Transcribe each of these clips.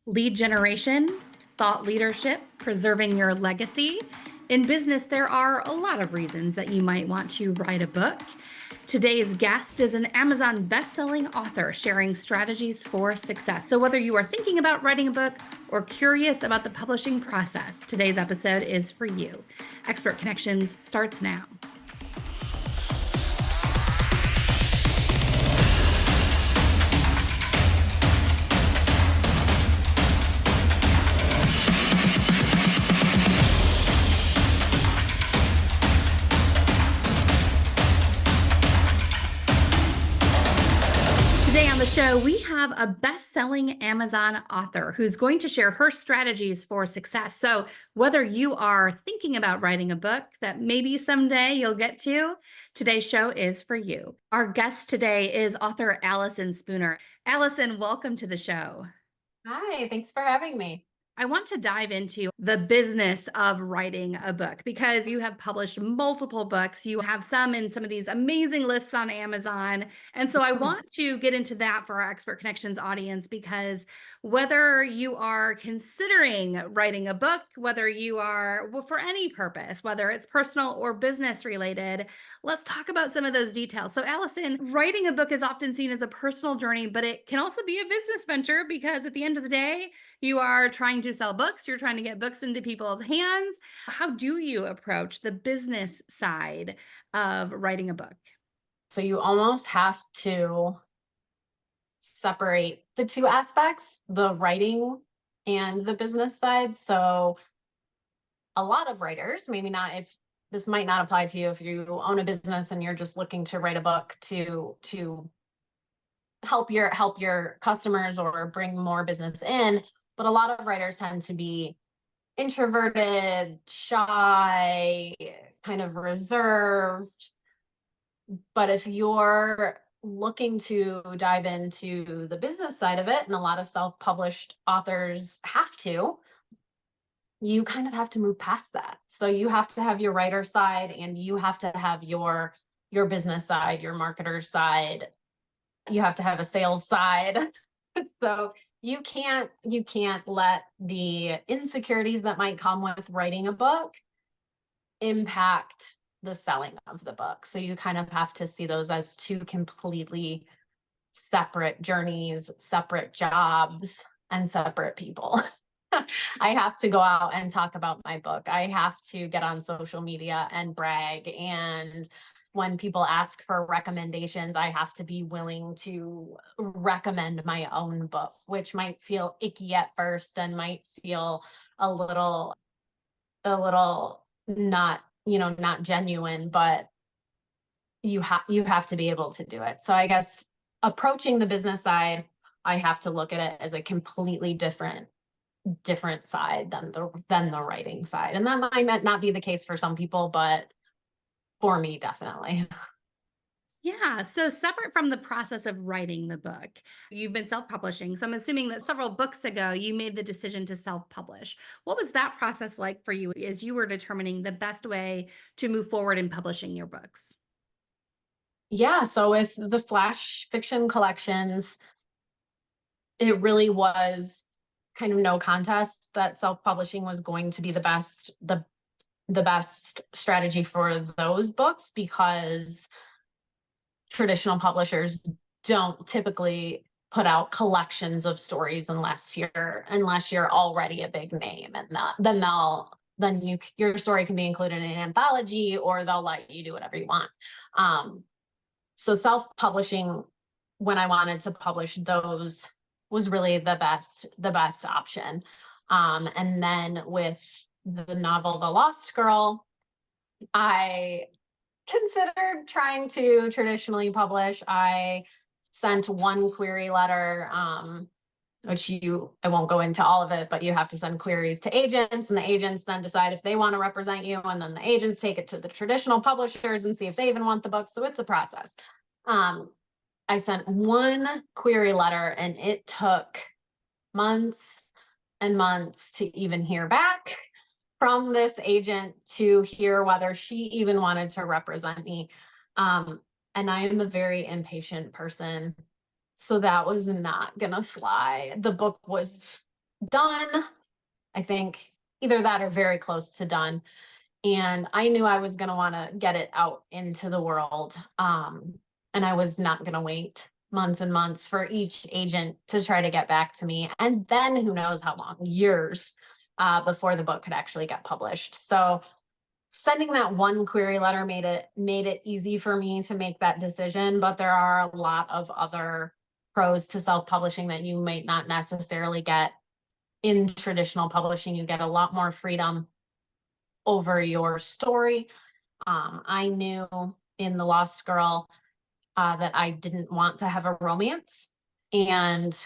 Lead generation, thought leadership, preserving your legacy. In business, there are a lot of reasons that you might want to write a book. Today's guest is an Amazon best-selling author sharing strategies for success. So whether you are thinking about writing a book or curious about the publishing process, today's episode is for you. Expert Connections starts now. Today on the show, we have a best-selling Amazon author who's going to share her strategies for success. So whether you are thinking about writing a book that maybe someday you'll get to, today's show is for you. Our guest today is author Allison Spooner. Allison, welcome to the show. Hi, thanks for having me. I want to dive into the business of writing a book because you have published multiple books. You have some in some of these amazing lists on Amazon. And so I want to get into that for our Expert Connections audience because whether you are considering writing a book, whether you are, well, for any purpose, whether it's personal or business related, let's talk about some of those details. So Allison, writing a book is often seen as a personal journey, but it can also be a business venture because at the end of the day, you are trying to sell books, you're trying to get books into people's hands. How do you approach the business side of writing a book? So you almost have to separate the two aspects, the writing and the business side. So a lot of writers, maybe not, if this might not apply to you if you own a business and you're just looking to write a book to help your customers or bring more business in. But a lot of writers tend to be introverted, shy, kind of reserved. But if you're looking to dive into the business side of it, and a lot of self-published authors have to, you kind of have to move past that. So you have to have your writer side and you have to have your business side, your marketer side. You have to have a sales side. So you can't let the insecurities that might come with writing a book impact the selling of the book. So you kind of have to see those as two completely separate journeys, separate jobs, and separate people. I have to go out and talk about my book. I have to get on social media and brag. And when people ask for recommendations, I have to be willing to recommend my own book, which might feel icky at first and might feel a little not, not genuine, but you have to be able to do it. So I guess approaching the business side, I have to look at it as a completely different side than the writing side. And that might not be the case for some people, but for me, definitely. Yeah. So separate from the process of writing the book, you've been self-publishing. So I'm assuming that several books ago, you made the decision to self-publish. What was that process like for you as you were determining the best way to move forward in publishing your books? Yeah. So with the flash fiction collections, it really was kind of no contest that self-publishing was going to be the best strategy for those books, because traditional publishers don't typically put out collections of stories unless you're already a big name, and your story can be included in an anthology, or they'll let you do whatever you want. So self-publishing, when I wanted to publish those, was really the best option. And then with the novel The Lost Girl, I considered trying to traditionally publish. I sent one query letter, which I won't go into all of it, but you have to send queries to agents, and the agents then decide if they want to represent you, and then the agents take it to the traditional publishers and see if they even want the book. So it's a process. I sent one query letter, and it took months and months to even hear back from this agent, to hear whether she even wanted to represent me. And I am a very impatient person, so that was not gonna fly. The book was done. I think either that or very close to done. And I knew I was going to want to get it out into the world. And I was not going to wait months and months for each agent to try to get back to me. And then who knows how long, years before the book could actually get published. So sending that one query letter made it easy for me to make that decision. But there are a lot of other pros to self-publishing that you might not necessarily get in traditional publishing. You get a lot more freedom over your story. I knew in The Lost Girl that I didn't want to have a romance. And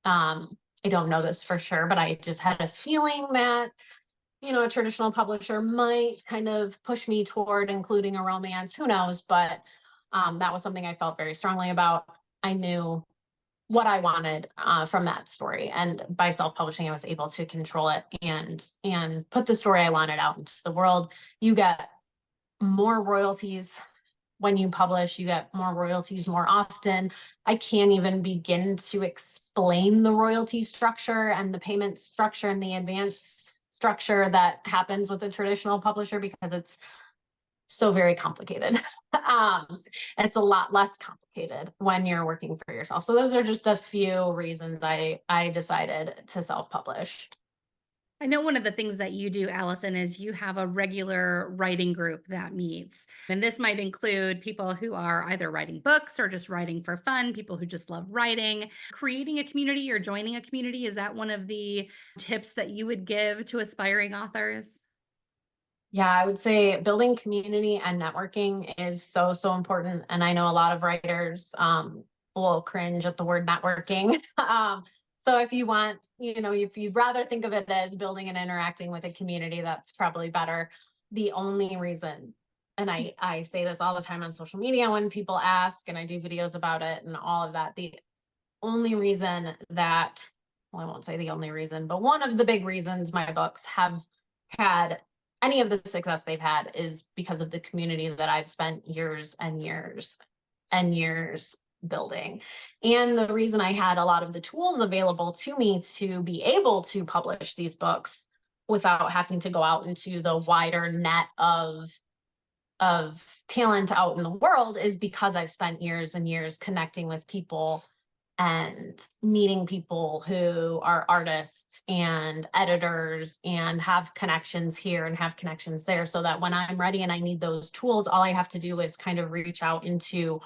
I don't know this for sure, but I just had a feeling that, a traditional publisher might kind of push me toward including a romance. Who knows? But that was something I felt very strongly about. I knew what I wanted from that story. And by self-publishing, I was able to control it and put the story I wanted out into the world. You get more royalties when you publish, you get more royalties more often. I can't even begin to explain the royalty structure and the payment structure and the advance structure that happens with a traditional publisher because it's so very complicated. It's a lot less complicated when you're working for yourself. So those are just a few reasons I decided to self-publish. I know one of the things that you do, Allison, is you have a regular writing group that meets. And this might include people who are either writing books or just writing for fun, people who just love writing. Creating a community or joining a community, is that one of the tips that you would give to aspiring authors? Yeah, I would say building community and networking is so, so important. And I know a lot of writers will cringe at the word networking. So if you want, if you'd rather think of it as building and interacting with a community, that's probably better. The only reason, and I say this all the time on social media when people ask, and I do videos about it and all of that, the only reason that, well, I won't say the only reason, but one of the big reasons my books have had any of the success they've had is because of the community that I've spent years and years and years building. And the reason I had a lot of the tools available to me to be able to publish these books without having to go out into the wider net of talent out in the world is because I've spent years and years connecting with people and meeting people who are artists and editors and have connections here and have connections there, so that when I'm ready and I need those tools, all I have to do is kind of reach out into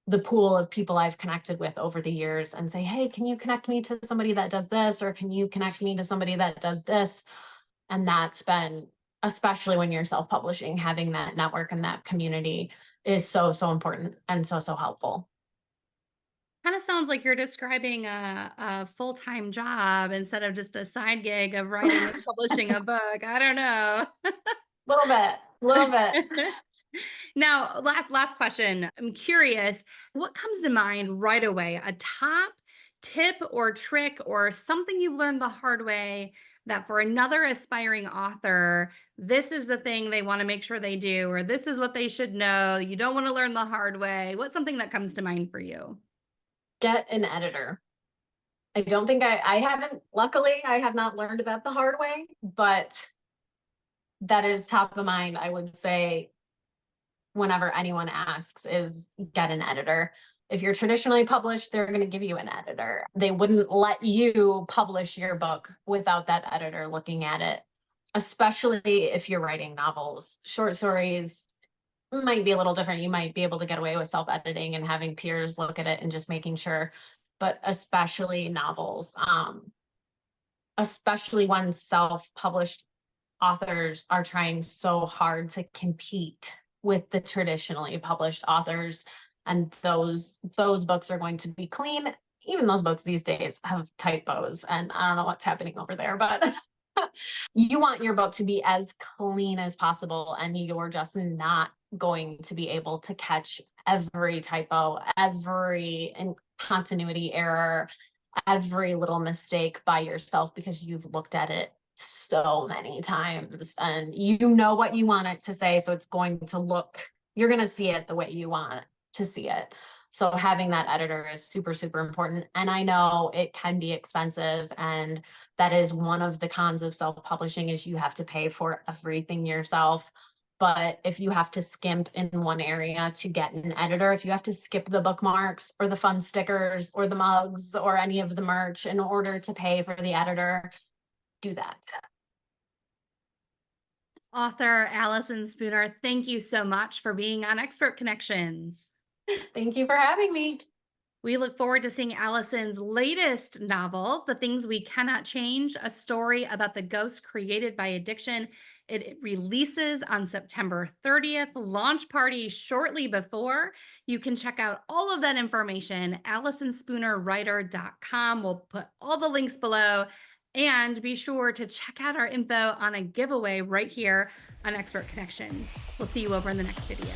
the pool of people I've connected with over the years and say, hey, can you connect me to somebody that does this? Or can you connect me to somebody that does this? And that's been, especially when you're self-publishing, having that network and that community is so, so important and so, so helpful. Kind of sounds like you're describing a full-time job instead of just a side gig of writing and publishing a book. I don't know. Little bit. Now, last question. I'm curious, what comes to mind right away? A top tip or trick or something you've learned the hard way that for another aspiring author, this is the thing they want to make sure they do, or this is what they should know. You don't want to learn the hard way. What's something that comes to mind for you? Get an editor. I don't think I haven't, luckily, I have not learned that the hard way, but that is top of mind. I would say whenever anyone asks is get an editor. If you're traditionally published, they're going to give you an editor. They wouldn't let you publish your book without that editor looking at it, especially if you're writing novels. Short stories might be a little different. You might be able to get away with self-editing and having peers look at it and just making sure, but especially novels, especially when self-published authors are trying so hard to compete with the traditionally published authors, and those books are going to be clean. Even those books these days have typos, and I don't know what's happening over there, but you want your book to be as clean as possible, and you're just not going to be able to catch every typo, every continuity error, every little mistake by yourself because you've looked at it so many times and you know what you want it to say. So it's going to look, you're going to see it the way you want to see it. So having that editor is super, super important. And I know it can be expensive, and that is one of the cons of self-publishing is you have to pay for everything yourself. But if you have to skimp in one area to get an editor, if you have to skip the bookmarks or the fun stickers or the mugs or any of the merch in order to pay for the editor, do that. Author Allison Spooner, thank you so much for being on Expert Connections. Thank you for having me. We look forward to seeing Allison's latest novel, The Things We Cannot Change, a story about the ghost created by addiction. It releases on September 30th, launch party shortly before. You can check out all of that information, AllisonSpoonerWriter.com. We'll put all the links below. And be sure to check out our info on a giveaway right here on Expert Connections. We'll see you over in the next video.